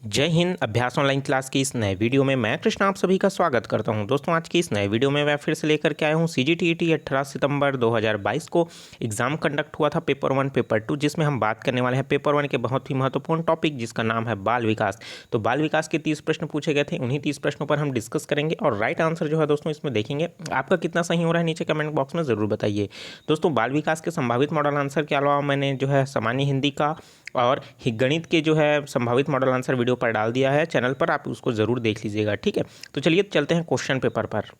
जय हिंद। अभ्यास online class की इस नए वीडियो में मैं कृष्णा आप सभी का स्वागत करता हूं। दोस्तों आज की इस नए वीडियो में मैं फिर से लेकर के आया हूं CGTET 18 सितंबर 2022 को एग्जाम कंडक्ट हुआ था पेपर 1 पेपर 2, जिसमें हम बात करने वाले हैं पेपर 1 के बहुत ही महत्वपूर्ण टॉपिक जिसका नाम है बाल विकास। तो बाल विकास के 30 प्रश्न पूछे गए थे, उन्हीं 30 प्रश्नों पर हम डिस्कस करेंगे और राइट आंसर जो है दोस्तों इसमें देखेंगे। आपका कितना सही हो रहा है नीचे कमेंट बॉक्स में ज़रूर बताइए। दोस्तों बाल विकास के संभावित मॉडल आंसर के अलावा मैंने जो है सामान्य हिंदी का और गणित के जो है संभावित मॉडल आंसर वीडियो पर डाल दिया है चैनल पर, आप उसको ज़रूर देख लीजिएगा। ठीक है, तो चलिए चलते हैं क्वेश्चन पेपर पर।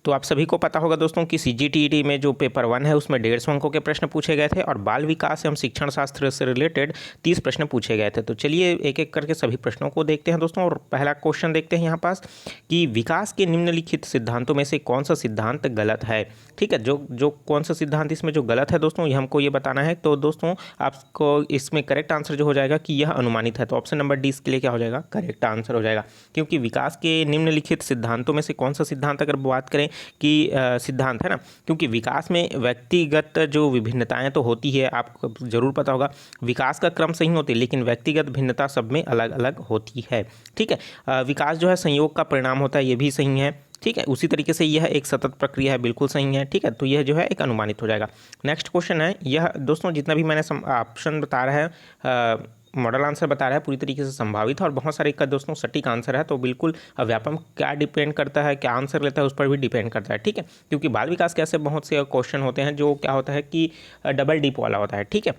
तो आप सभी को पता होगा दोस्तों कि CGTET में जो पेपर 1 है उसमें 150 अंकों के प्रश्न पूछे गए थे और बाल विकास एवं शिक्षण शास्त्र से रिलेटेड 30 प्रश्न पूछे गए थे। तो चलिए एक एक करके सभी प्रश्नों को देखते हैं दोस्तों। और पहला क्वेश्चन देखते हैं यहाँ पास कि विकास के निम्नलिखित सिद्धांतों में से कौन सा सिद्धांत गलत है। ठीक है, जो कौन सा सिद्धांत इसमें जो गलत है दोस्तों ये हमको ये बताना है। तो दोस्तों आपको इसमें करेक्ट आंसर जो हो जाएगा कि यह अनुमानित है, तो ऑप्शन नंबर डी इसके लिए क्या हो जाएगा, करेक्ट आंसर हो जाएगा। क्योंकि विकास के निम्नलिखित सिद्धांतों में से कौन सा सिद्धांत अगर बात करें कि सिद्धांत है ना, क्योंकि विकास में व्यक्तिगत जो विभिन्नताएं तो होती है, आपको जरूर पता होगा विकास का क्रम सही होती है लेकिन व्यक्तिगत भिन्नता सब में अलग अलग होती है। ठीक है, विकास जो है संयोग का परिणाम होता है, ये भी सही है। ठीक है, उसी तरीके से यह एक सतत प्रक्रिया है, बिल्कुल सही है। ठीक है, तो यह जो है एक अनुमानित हो जाएगा। नेक्स्ट क्वेश्चन है यह दोस्तों, जितना भी मैंने ऑप्शन बता रहा है मॉडल आंसर बता रहा है पूरी तरीके से संभावित है और बहुत सारे का दोस्तों सटीक आंसर है। तो बिल्कुल व्यापम क्या डिपेंड करता है, क्या आंसर लेता है उस पर भी डिपेंड करता है। ठीक है, क्योंकि बाल विकास के ऐसे बहुत से क्वेश्चन होते हैं जो क्या होता है कि डबल डीप वाला होता है। ठीक है,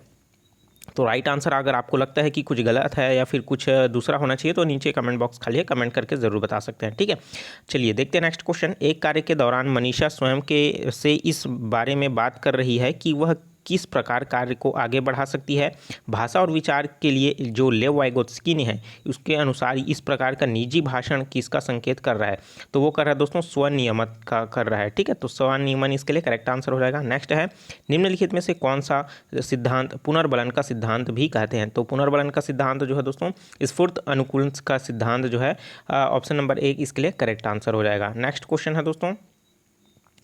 तो राइट आंसर अगर आपको लगता है कि कुछ गलत है या फिर कुछ दूसरा होना चाहिए तो नीचे कमेंट बॉक्स खाली है, कमेंट करके ज़रूर बता सकते हैं। ठीक है, चलिए देखते हैं नेक्स्ट क्वेश्चन। एक कार्य के दौरान मनीषा स्वयं के से इस बारे में बात कर रही है कि वह किस प्रकार कार्य को आगे बढ़ा सकती है। भाषा और विचार के लिए जो लेव वाइगोत्स्की ने है उसके अनुसार इस प्रकार का निजी भाषण किसका संकेत कर रहा है, तो वो कर रहा है दोस्तों स्वनियमन का कर रहा है। ठीक है, तो स्वनियमन इसके लिए करेक्ट आंसर हो जाएगा। नेक्स्ट है निम्नलिखित में से कौन सा सिद्धांत पुनर्बलन का सिद्धांत भी कहते हैं। तो पुनर्बलन का सिद्धांत जो है दोस्तों स्फूर्त अनुकूलन का सिद्धांत जो है ऑप्शन नंबर 1 इसके लिए करेक्ट आंसर हो जाएगा। नेक्स्ट क्वेश्चन है दोस्तों,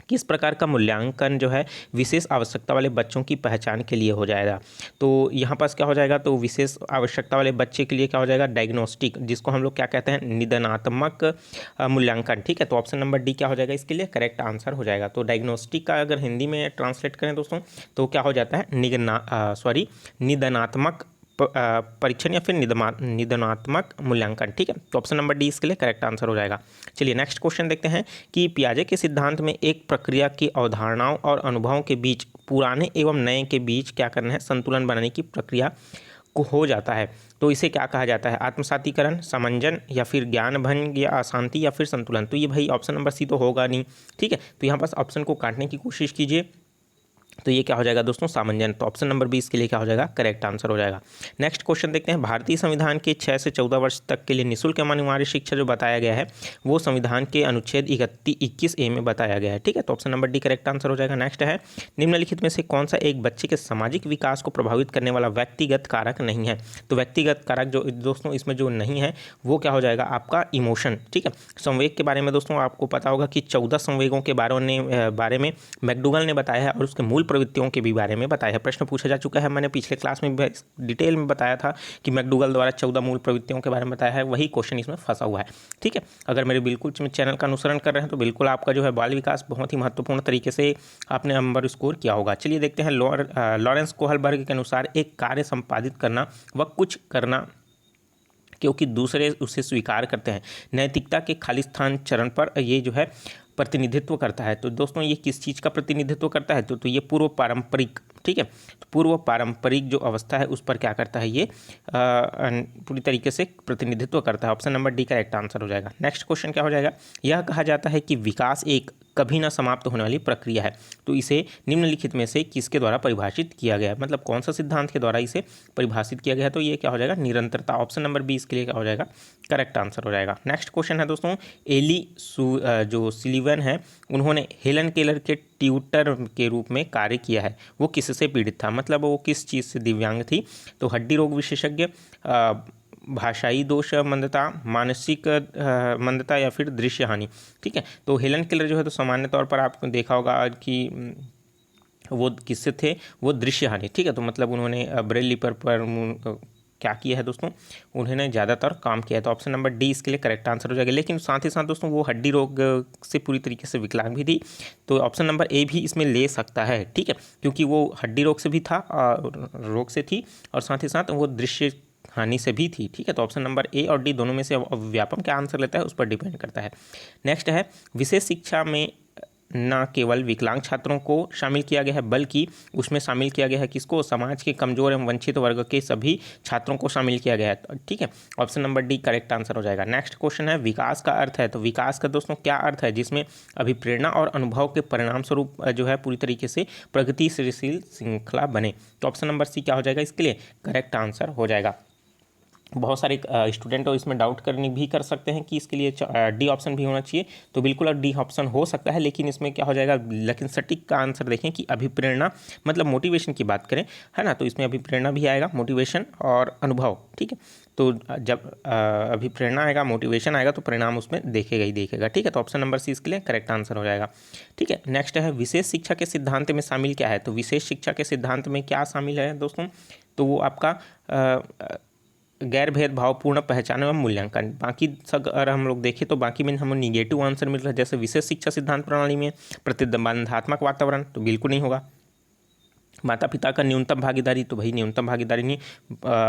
किस प्रकार का मूल्यांकन जो है विशेष आवश्यकता वाले बच्चों की पहचान के लिए हो जाएगा। तो यहाँ पास क्या हो जाएगा, तो विशेष आवश्यकता वाले बच्चे के लिए क्या हो जाएगा, डायग्नोस्टिक, जिसको हम लोग क्या कहते हैं, निदानात्मक मूल्यांकन। ठीक है, तो ऑप्शन नंबर डी क्या हो जाएगा, इसके लिए करेक्ट आंसर हो जाएगा। तो डायग्नोस्टिक का अगर हिंदी में ट्रांसलेट करें दोस्तों तो क्या हो जाता है, निदानात्मक परीक्षण या फिर निदानात्मक मूल्यांकन। ठीक है, तो ऑप्शन नंबर डी इसके लिए करेक्ट आंसर हो जाएगा। चलिए नेक्स्ट क्वेश्चन देखते हैं कि पियाजे के सिद्धांत में एक प्रक्रिया की अवधारणाओं और अनुभवों के बीच पुराने एवं नए के बीच क्या करना है, संतुलन बनाने की प्रक्रिया को हो जाता है। तो इसे क्या कहा जाता है, आत्मसातीकरण, समंजन या फिर ज्ञान भंग या अशांति या फिर संतुलन। तो ये भाई ऑप्शन नंबर सी तो होगा नहीं। ठीक है, तो यहाँ पास ऑप्शन को काटने की कोशिश कीजिए, तो ये क्या हो जाएगा दोस्तों, सामंजन। तो ऑप्शन नंबर 20 के लिए क्या हो जाएगा, करेक्ट आंसर हो जाएगा। नेक्स्ट क्वेश्चन देखते हैं, भारतीय संविधान के 6 से 14 वर्ष तक के लिए निःशुल्क एवं अनिवार्य शिक्षा जो बताया गया है वो संविधान के अनुच्छेद 21A में बताया गया है। ठीक है, तो option number D correct answer हो जाएगा। नेक्स्ट है निम्नलिखित में से कौन सा एक बच्चे के सामाजिक विकास को प्रभावित करने वाला व्यक्तिगत कारक नहीं है। तो व्यक्तिगत कारक जो दोस्तों इसमें जो नहीं है वो क्या हो जाएगा, आपका इमोशन। ठीक है, संवेग के बारे में दोस्तों आपको पता होगा कि 14 संवेगों के बारे में मैकडूगल ने बताया है और उसके मूल प्रवृत्तियों के भी बारे में बताया है। प्रश्न पूछा जा चुका है, मैंने पिछले क्लास में डिटेल में बताया था कि मैकडूगल द्वारा 14 मूल प्रवृत्तियों के बारे में बताया है, वही क्वेश्चन इसमें फंसा हुआ है। ठीक है, अगर मेरे बिल्कुल चैनल का अनुसरण कर रहे हैं तो बिल्कुल आपका जो है बाल विकास बहुत ही महत्वपूर्ण तरीके से आपने नंबर स्कोर किया होगा। चलिए देखते हैं, लॉरेंस कोहलबर्ग के अनुसार एक कार्य संपादित करना व कुछ करना क्योंकि दूसरे उसे स्वीकार करते हैं नैतिकता के खालिस्तान चरण पर ये जो है प्रतिनिधित्व करता है। तो दोस्तों ये किस चीज़ का प्रतिनिधित्व करता है, तो ये पूर्व पारंपरिक। ठीक है, तो पूर्व पारंपरिक जो अवस्था है उस पर क्या करता है, ये पूरी तरीके से प्रतिनिधित्व करता है। ऑप्शन नंबर डी का करेक्ट आंसर हो जाएगा। नेक्स्ट क्वेश्चन क्या हो जाएगा, यह कहा जाता है कि विकास एक कभी ना समाप्त होने वाली प्रक्रिया है। तो इसे निम्नलिखित में से किसके द्वारा परिभाषित किया गया है, मतलब कौन सा सिद्धांत के द्वारा इसे परिभाषित किया गया है, तो ये क्या हो जाएगा, निरंतरता। ऑप्शन नंबर 20 के लिए क्या हो जाएगा, करेक्ट आंसर हो जाएगा। नेक्स्ट क्वेश्चन है दोस्तों, जो सिलिवन है उन्होंने हेलन केलर के ट्यूटर के रूप में कार्य किया है, वो किससे पीड़ित था, मतलब वो किस चीज़ से दिव्यांग थी। तो हड्डी रोग विशेषज्ञ, भाषाई दोष मंदता, मानसिक मंदता या फिर दृश्य हानि। ठीक है, तो हेलन केलर जो है तो सामान्य तौर पर आपको देखा होगा कि वो किससे थे, वो दृश्य हानि। ठीक है, तो मतलब उन्होंने ब्रेल लिपि पर क्या किया है दोस्तों, उन्होंने ज़्यादातर काम किया है। तो ऑप्शन नंबर डी इसके लिए करेक्ट आंसर हो जाएगा। लेकिन साथ ही साथ दोस्तों वो हड्डी रोग से पूरी तरीके से विकलांग भी थी, तो ऑप्शन नंबर ए भी इसमें ले सकता है, ठीक है, क्योंकि वो हड्डी रोग से भी था, रोग से थी, और साथ ही साथ वो दृश्य हानि से भी थी, ठीक है। तो ऑप्शन नंबर ए और डी दोनों में से व्यापम क्या आंसर लेता है उस पर डिपेंड करता है। नेक्स्ट है, विशेष शिक्षा में न केवल विकलांग छात्रों को शामिल किया गया है बल्कि उसमें शामिल किया गया है किसको, समाज के कमजोर एवं वंचित वर्ग के सभी छात्रों को शामिल किया गया है, ठीक है। Option number D correct answer हो जाएगा। नेक्स्ट क्वेश्चन है, विकास का अर्थ है, तो विकास का दोस्तों क्या अर्थ है, जिसमें अभिप्रेरणा और अनुभव के परिणाम स्वरूप जो है पूरी तरीके से प्रगतिशील श्रृंखला बने। तो ऑप्शन नंबर सी क्या हो जाएगा इसके लिए, करेक्ट आंसर हो जाएगा। बहुत सारे स्टूडेंट और इसमें डाउट करने भी कर सकते हैं कि इसके लिए डी ऑप्शन भी होना चाहिए, तो बिल्कुल डी ऑप्शन हो सकता है, लेकिन इसमें क्या हो जाएगा, लेकिन सटीक का आंसर देखें कि अभिप्रेरणा मतलब मोटिवेशन की बात करें, है ना, तो इसमें अभिप्रेरणा भी आएगा, मोटिवेशन और अनुभव, ठीक है। तो जब अभिप्रेरणा आएगा, मोटिवेशन आएगा, तो परिणाम उसमें देखेगा ही देखेगा, ठीक है। तो ऑप्शन नंबर सी इसके लिए करेक्ट आंसर हो जाएगा, ठीक है। नेक्स्ट है, विशेष शिक्षा के सिद्धांत में शामिल क्या है, तो विशेष शिक्षा के सिद्धांत में क्या शामिल है दोस्तों, तो वो आपका गैर भेदभावपूर्ण पहचान एवं मूल्यांकन। बाकी सब अगर हम लोग देखें तो बाकी में हमें निगेटिव आंसर मिल रहा है, जैसे विशेष शिक्षा सिद्धांत प्रणाली में प्रतिबंधात्मक वातावरण, तो बिल्कुल नहीं होगा। माता पिता का न्यूनतम भागीदारी, तो भाई न्यूनतम भागीदारी नहीं,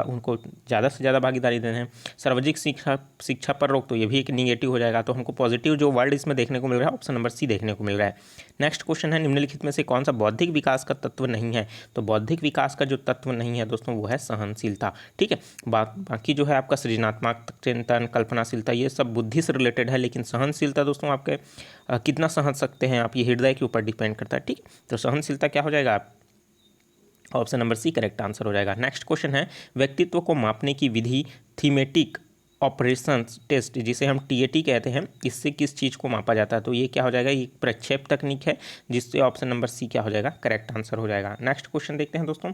उनको ज़्यादा से ज़्यादा भागीदारी देना है। सार्वजनिक शिक्षा पर रोक, तो ये भी एक निगेटिव हो जाएगा। तो हमको पॉजिटिव जो वर्ड इसमें देखने को मिल रहा है ऑप्शन नंबर सी देखने को मिल रहा है। नेक्स्ट क्वेश्चन है, निम्नलिखित में से कौन सा बौद्धिक विकास का तत्व नहीं है, तो बौद्धिक विकास का जो तत्व नहीं है दोस्तों वो है सहनशीलता, ठीक है। बाकी जो है आपका सृजनात्मक चिंतन, कल्पनाशीलता, ये सब बुद्धि से रिलेटेड है, लेकिन सहनशीलता दोस्तों आपके कितना सहन सकते हैं आप, ये हृदय के ऊपर डिपेंड करता है, ठीक। तो सहनशीलता क्या हो जाएगा, आप option number C correct answer हो जाएगा। नेक्स्ट क्वेश्चन है, व्यक्तित्व को मापने की विधि थीमेटिक ऑपरेशंस टेस्ट, जिसे हम टीएटी कहते हैं, इससे किस चीज़ को मापा जाता है, तो ये क्या हो जाएगा, ये प्रक्षेप तकनीक है, जिससे ऑप्शन नंबर सी क्या हो जाएगा, करेक्ट आंसर हो जाएगा। नेक्स्ट क्वेश्चन देखते हैं दोस्तों।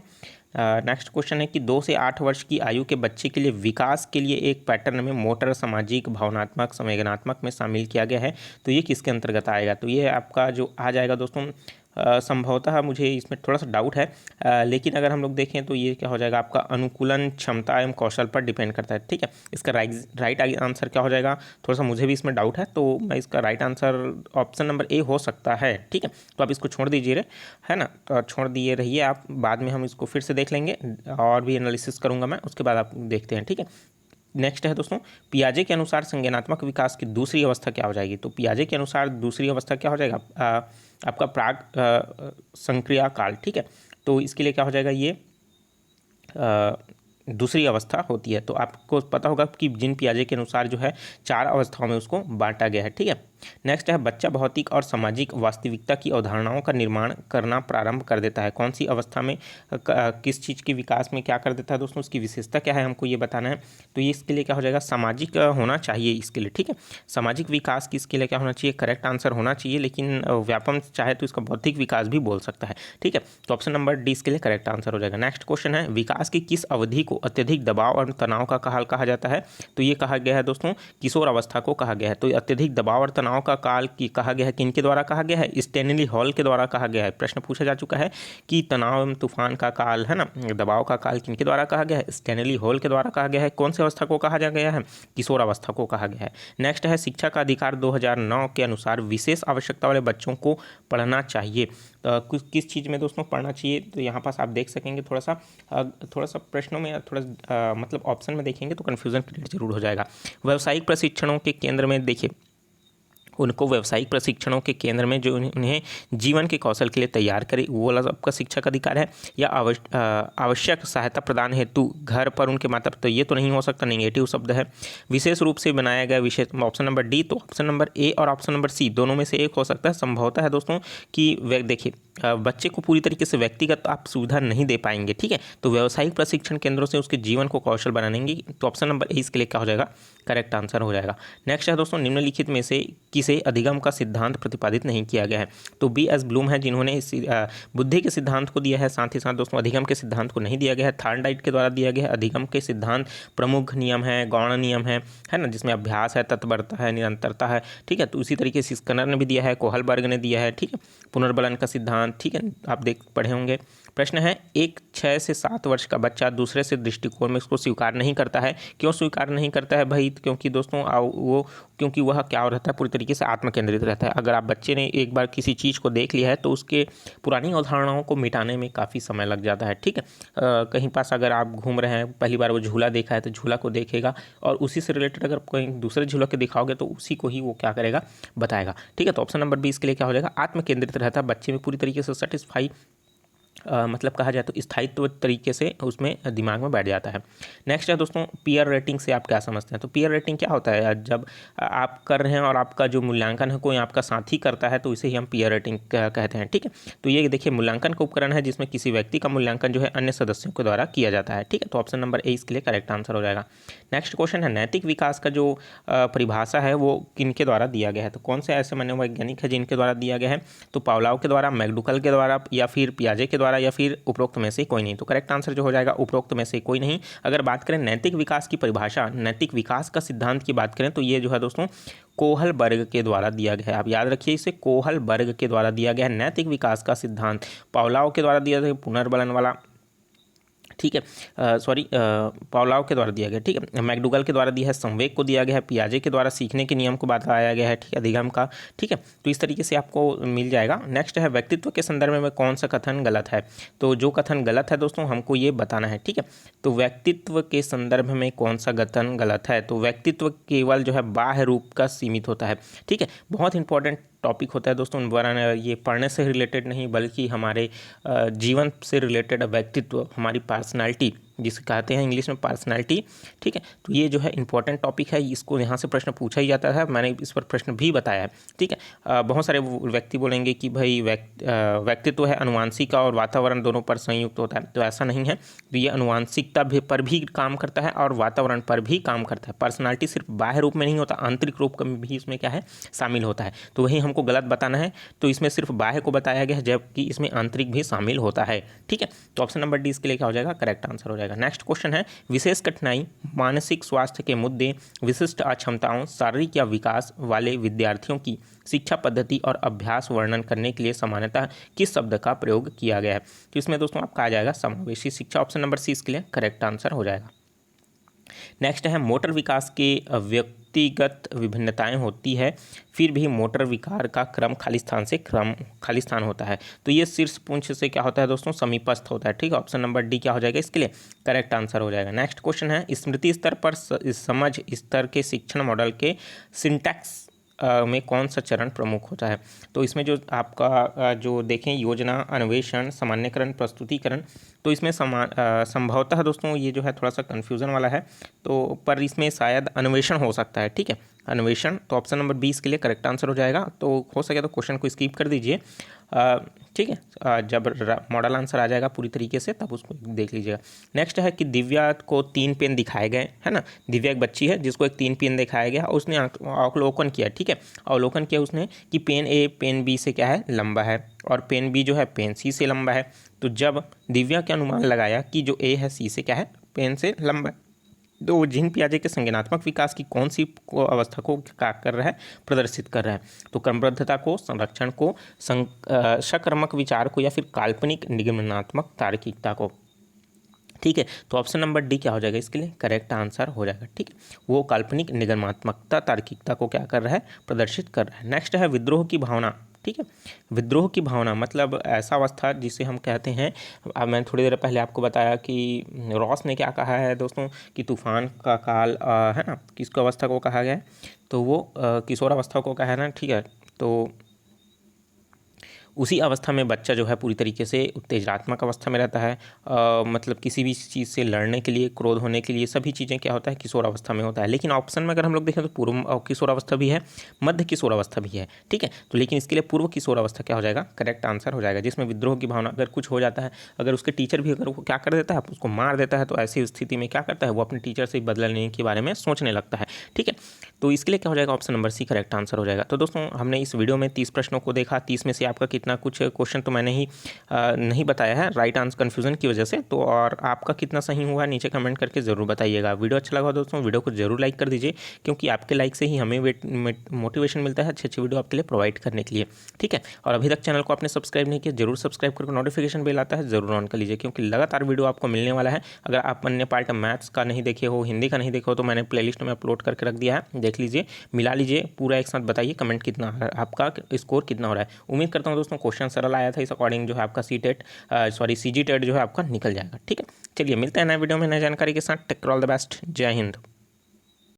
नेक्स्ट क्वेश्चन है कि 2 से 8 वर्ष की आयु के बच्चे के लिए विकास के लिए एक पैटर्न में मोटर, सामाजिक, भावनात्मक, संवेदनात्मक में शामिल किया गया है, तो ये किसके अंतर्गत आएगा, तो ये आपका जो आ जाएगा दोस्तों, संभवतः मुझे इसमें थोड़ा सा डाउट है, लेकिन अगर हम लोग देखें तो ये क्या हो जाएगा, आपका अनुकूलन क्षमता एवं कौशल पर डिपेंड करता है, ठीक है। इसका राइट आंसर क्या हो जाएगा, थोड़ा सा मुझे भी इसमें डाउट है, तो मैं इसका right answer option number A हो सकता है, ठीक है। तो आप इसको छोड़ दीजिए, है ना, तो छोड़ दिए रहिए आप, बाद में हम इसको फिर से देख लेंगे और भी एनालिसिस करूँगा मैं, उसके बाद आप देखते हैं, ठीक है। नेक्स्ट है दोस्तों, पियाजे के अनुसार संज्ञानात्मक विकास की दूसरी अवस्था क्या हो जाएगी, तो पियाजे के अनुसार दूसरी अवस्था क्या हो जाएगा, आपका प्राग संक्रिया काल, ठीक है। तो इसके लिए क्या हो जाएगा, ये दूसरी अवस्था होती है। तो आपको पता होगा कि जिन पियाजे के अनुसार जो है 4 अवस्थाओं में उसको बांटा गया है, ठीक है। नेक्स्ट है, बच्चा भौतिक और सामाजिक वास्तविकता की अवधारणाओं का निर्माण करना प्रारंभ कर देता है, कौन सी अवस्था में किस चीज़ के विकास में क्या कर देता है दोस्तों, उसकी विशेषता क्या है हमको ये बताना है। तो ये इसके लिए क्या हो जाएगा, सामाजिक होना चाहिए इसके लिए, ठीक है। सामाजिक विकास की इसके लिए क्या होना चाहिए, करेक्ट आंसर होना चाहिए, लेकिन व्यापम चाहे तो इसका बौद्धिक विकास भी बोल सकता है, ठीक है। तो ऑप्शन नंबर डी इसके लिए करेक्ट आंसर हो जाएगा। नेक्स्ट क्वेश्चन है, विकास की किस अवधि को अत्यधिक दबाव और तनाव का काल कहा जाता है, तो ये कहा गया है दोस्तों किशोर अवस्था को कहा गया है। तो अत्यधिक दबाव और तनाव का काल की कहा गया है, किनके द्वारा कहा गया है, स्टैनली हॉल के द्वारा कहा गया है। प्रश्न पूछा जा चुका है कि तनाव एवं तूफान का काल, है ना, दबाव का काल किनके द्वारा कहा गया है, स्टैनली हॉल के द्वारा कहा गया है। कौन सी अवस्था को कहा जा गया है, किशोर अवस्था को कहा गया है। नेक्स्ट है, शिक्षा का अधिकार 2009 के अनुसार विशेष आवश्यकता वाले बच्चों को पढ़ना चाहिए, किस चीज़ में दोस्तों पढ़ना चाहिए, तो यहाँ पास आप देख सकेंगे थोड़ा सा प्रश्नों में थोड़ा मतलब ऑप्शन में देखेंगे तो कन्फ्यूज़न क्रिएट जरूर हो जाएगा। व्यावसायिक प्रशिक्षणों के केंद्र में देखिए, उनको व्यावसायिक प्रशिक्षणों के केंद्र में जो उन्हें जीवन के कौशल के लिए तैयार करे, वो वाला आपका शिक्षा का अधिकार है। या आवश्यक सहायता प्रदान हेतु घर पर उनके माता पिता, तो ये तो नहीं हो सकता, नेगेटिव शब्द है। विशेष रूप से बनाया गया विशेष, ऑप्शन नंबर डी, तो ऑप्शन नंबर ए और ऑप्शन नंबर सी दोनों में से एक हो सकता है। संभवतः है दोस्तों कि देखिए बच्चे को पूरी तरीके से व्यक्तिगत आप सुविधा नहीं दे पाएंगे, ठीक है। तो व्यावसायिक प्रशिक्षण केंद्रों से उसके जीवन को कौशल बनाएंगे, तो ऑप्शन नंबर ए इसके लिए क्या हो जाएगा, करेक्ट आंसर हो जाएगा। नेक्स्ट है दोस्तों, निम्नलिखित में से किसे अधिगम का सिद्धांत प्रतिपादित नहीं किया गया है, तो बी एस ब्लूम है जिन्होंने इस बुद्धि के सिद्धांत को दिया है, साथ ही साथ दोस्तों अधिगम के सिद्धांत को नहीं दिया गया है। थॉर्नडाइक के द्वारा दिया गया है। अधिगम के सिद्धांत प्रमुख नियम है, गौण नियम है ना, जिसमें अभ्यास है, तत्परता है, निरंतरता है, ठीक है। तो उसी तरीके से स्कनर ने भी दिया है, कोहलबर्ग ने दिया है, ठीक है। पुनर्बलन का सिद्धांत, ठीक है, आप पढ़े होंगे। प्रश्न है, एक 6 से 7 वर्ष का बच्चा दूसरे से दृष्टिकोण में इसको स्वीकार नहीं करता है। क्यों स्वीकार नहीं करता है भाई? क्योंकि दोस्तों क्योंकि वह क्या हो रहता है, पूरी तरीके से आत्मकेंद्रित रहता है। अगर आप बच्चे ने एक बार किसी चीज़ को देख लिया है तो उसके पुरानी अवधारणाओं को मिटाने में काफ़ी समय लग जाता है। ठीक है, कहीं पास अगर आप घूम रहे हैं, पहली बार वो झूला देखा है तो झूला को देखेगा और उसी से रिलेटेड अगर कहीं दूसरे झूला के दिखाओगे तो उसी को ही वो क्या करेगा, बताएगा। ठीक है, तो ऑप्शन नंबर 20 के लिए क्या हो जाएगा, आत्मकेंद्रित रहता है, बच्चे में पूरी तरीके से सेटिस्फाई मतलब कहा जाए तो स्थायित्व तरीके से उसमें दिमाग में बैठ जाता है। नेक्स्ट है दोस्तों, पीयर रेटिंग से आप क्या समझते हैं? तो पीयर रेटिंग क्या होता है? जब आप कर रहे हैं और आपका जो मूल्यांकन है कोई आपका साथी करता है तो इसे ही हम पीयर रेटिंग कहते हैं। ठीक है, तो ये देखिए मूल्यांकन का उपकरण है जिसमें किसी व्यक्ति का मूल्यांकन जो है अन्य सदस्यों के द्वारा किया जाता है। ठीक है, तो ऑप्शन नंबर ए इसके लिए करेक्ट आंसर हो जाएगा। नेक्स्ट क्वेश्चन है, नैतिक विकास का जो परिभाषा है वो किनके द्वारा दिया गया है? तो कौन से ऐसे मनोवैज्ञानिक है जिनके द्वारा दिया गया है? तो पावलोव के द्वारा, मैकडूगल के द्वारा, या फिर पियाजे के द्वारा, या फिर उपरोक्त में से कोई नहीं। तो करेक्ट आंसर जो हो जाएगा उपरोक्त में से कोई नहीं। अगर बात करें नैतिक विकास की परिभाषा, नैतिक विकास का सिद्धांत की बात करें तो ये जो है दोस्तों कोहलबर्ग के द्वारा दिया गया है। आप याद रखिए इसे, कोहलबर्ग के द्वारा दिया गया है नैतिक विकास का सिद्धांत। पावलोव के द्वारा दिया गया पुनर्बलन वाला, ठीक है, पावलोव के द्वारा दिया गया। ठीक है, मैकडूगल के द्वारा दिया है संवेग को दिया गया है, पियाजे के द्वारा सीखने के नियम को बताया गया है। ठीक है, अधिगम का। ठीक है, तो इस तरीके से आपको मिल जाएगा। नेक्स्ट है, व्यक्तित्व के संदर्भ में कौन सा कथन गलत है? तो जो कथन गलत है दोस्तों हमको ये बताना है। ठीक है, तो व्यक्तित्व के संदर्भ में कौन सा कथन गलत है? तो व्यक्तित्व केवल जो है बाह्य रूप का सीमित होता है। ठीक है, बहुत इंपॉर्टेंट टॉपिक होता है दोस्तों, ये पढ़ने से रिलेटेड नहीं बल्कि हमारे जीवन से रिलेटेड व्यक्तित्व, हमारी पर्सनालिटी जिसे कहते हैं इंग्लिश में पर्सनालिटी। ठीक है, तो ये जो है इंपॉर्टेंट टॉपिक है, इसको यहाँ से प्रश्न पूछा ही जाता है, मैंने इस पर प्रश्न भी बताया है। ठीक है, बहुत सारे व्यक्ति बोलेंगे कि भाई व्यक्तित्व है अनुवांशिकता और वातावरण दोनों पर संयुक्त होता है, तो ऐसा नहीं है। तो ये अनुवांशिकता पर भी काम करता है और वातावरण पर भी काम करता है। पर्सनालिटी सिर्फ बाह्य रूप में नहीं होता, आंतरिक रूप में भी इसमें क्या है, शामिल होता है। तो वही हमको गलत बताना है, तो इसमें सिर्फ बाह्य को बताया गया है जबकि इसमें आंतरिक भी शामिल होता है। ठीक है, तो ऑप्शन नंबर डी इसके लिए क्या हो जाएगा, करेक्ट आंसर हो जाएगा। नेक्स्ट क्वेश्चन है, विशेष कठिनाई, मानसिक स्वास्थ्य के मुद्दे, विशिष्ट अक्षमताओं, शारीरिक या विकास वाले विद्यार्थियों की शिक्षा पद्धति और अभ्यास वर्णन करने के लिए सामान्यतः किस शब्द का प्रयोग किया गया है? तो इसमें दोस्तों आपका आ जाएगा समावेशी शिक्षा। ऑप्शन नंबर सी इसके लिए करेक्ट आंसर हो जाएगा। नेक्स्ट है, मोटर विकास के व्यक्तिगत विभिन्नताएं होती है, फिर भी मोटर विकार का क्रम खाली स्थान होता है। तो ये शीर्ष पुंछ से क्या होता है दोस्तों, समीपस्थ होता है। ठीक है, ऑप्शन नंबर डी क्या हो जाएगा इसके लिए, करेक्ट आंसर हो जाएगा। नेक्स्ट क्वेश्चन है, स्मृति स्तर पर समझ स्तर के शिक्षण मॉडल के सिंटैक्स में कौन सा चरण प्रमुख होता है? तो इसमें जो आपका जो देखें योजना, अन्वेषण, सामान्यकरण, प्रस्तुतिकरण, तो इसमें संभवतः दोस्तों ये जो है थोड़ा सा कन्फ्यूज़न वाला है, तो पर इसमें शायद अन्वेषण हो सकता है। ठीक है, अन्वेषण, तो ऑप्शन नंबर 20 के लिए करेक्ट आंसर हो जाएगा। तो हो सके तो क्वेश्चन को स्किप कर दीजिए। ठीक है, जब मॉडल आंसर आ जाएगा पूरी तरीके से तब उसको देख लीजिएगा। नेक्स्ट है कि दिव्या को 3 पेन दिखाए गए, है ना। दिव्या एक बच्ची है जिसको एक 3 पेन दिखाया गया, उसने अवलोकन किया। ठीक है, अवलोकन किया उसने कि पेन ए पेन बी से क्या है, लंबा है, और पेन बी जो है पेन सी से लंबा है। तो जब दिव्या के अनुमान लगाया कि जो ए है सी से क्या है, पेन से लंबा है, तो जीन पियाजे के संज्ञानात्मक विकास की कौन सी अवस्था को क्या कर रहा है, प्रदर्शित कर रहा है? तो क्रमबद्धता को, संरक्षण को, सकर्मक विचार को, या फिर काल्पनिक निगमनात्मक तार्किकता को। ठीक है, तो ऑप्शन नंबर डी क्या हो जाएगा इसके लिए, करेक्ट आंसर हो जाएगा। ठीक है, वो काल्पनिक निगमनात्मकता तार्किकता को क्या कर रहा है, प्रदर्शित कर रहा है। नेक्स्ट है विद्रोह की भावना। ठीक है, विद्रोह की भावना मतलब ऐसा अवस्था जिसे हम कहते हैं, अब मैंने थोड़ी देर पहले आपको बताया कि रॉस ने क्या कहा है दोस्तों कि तूफान का काल है ना, किसको अवस्था को कहा गया है, तो वो किशोर अवस्था को कहा है ना। ठीक है, तो उसी अवस्था में बच्चा जो है पूरी तरीके से उत्तेजनात्मक अवस्था में रहता है, मतलब किसी भी चीज़ से लड़ने के लिए, क्रोध होने के लिए, सभी चीज़ें क्या होता है, किशोर अवस्था में होता है। लेकिन ऑप्शन में अगर हम लोग देखें तो पूर्व किशोर अवस्था भी है, मध्य किशोर अवस्था भी है। ठीक है, तो लेकिन इसके लिए पूर्व किशोर अवस्था क्या हो जाएगा, करेक्ट आंसर हो जाएगा, जिसमें विद्रोह की भावना, अगर कुछ हो जाता है, अगर उसके टीचर भी अगर वो क्या कर देता है, उसको मार देता है, तो ऐसी स्थिति में क्या करता है, वो अपने टीचर से बदला लेने के बारे में सोचने लगता है। ठीक है, तो इसके लिए क्या हो जाएगा, option number C correct answer हो जाएगा। तो दोस्तों हमने इस वीडियो में 30 प्रश्नों को देखा, 30 में से आपका कितना इतना कुछ क्वेश्चन तो मैंने ही नहीं बताया है राइट आंसर कन्फ्यूज़न की वजह से। तो और आपका कितना सही हुआ नीचे कमेंट करके ज़रूर बताइएगा। वीडियो अच्छा लगा दोस्तों वीडियो को जरूर लाइक कर दीजिए, क्योंकि आपके लाइक से ही हमें मोटिवेशन मिलता है अच्छी अच्छी वीडियो आपके लिए प्रोवाइड करने के लिए। ठीक है, और अभी तक चैनल को आपने सब्सक्राइब नहीं किया जरूर सब्सक्राइब करके नोटिफिकेशन बेल आता है जरूर ऑन कर लीजिए, क्योंकि लगातार वीडियो आपको मिलने वाला है। अगर आप अन्य पार्ट मैथ्स का नहीं देखे हो, हिंदी का नहीं देखे हो, तो मैंने प्लेलिस्ट में अपलोड करके रख दिया है, देख लीजिए, मिला लीजिए, पूरा एक साथ बताइए कमेंट कितना है, आपका स्कोर कितना हो रहा है। उम्मीद करता हूँ दोस्तों क्वेश्चन सरल आया था, इस अकॉर्डिंग जो है आपका सीजी टेट जो है आपका निकल जाएगा। ठीक है, चलिए मिलते हैं नए वीडियो में नई जानकारी के साथ। टेक ऑल द बेस्ट, जय हिंद।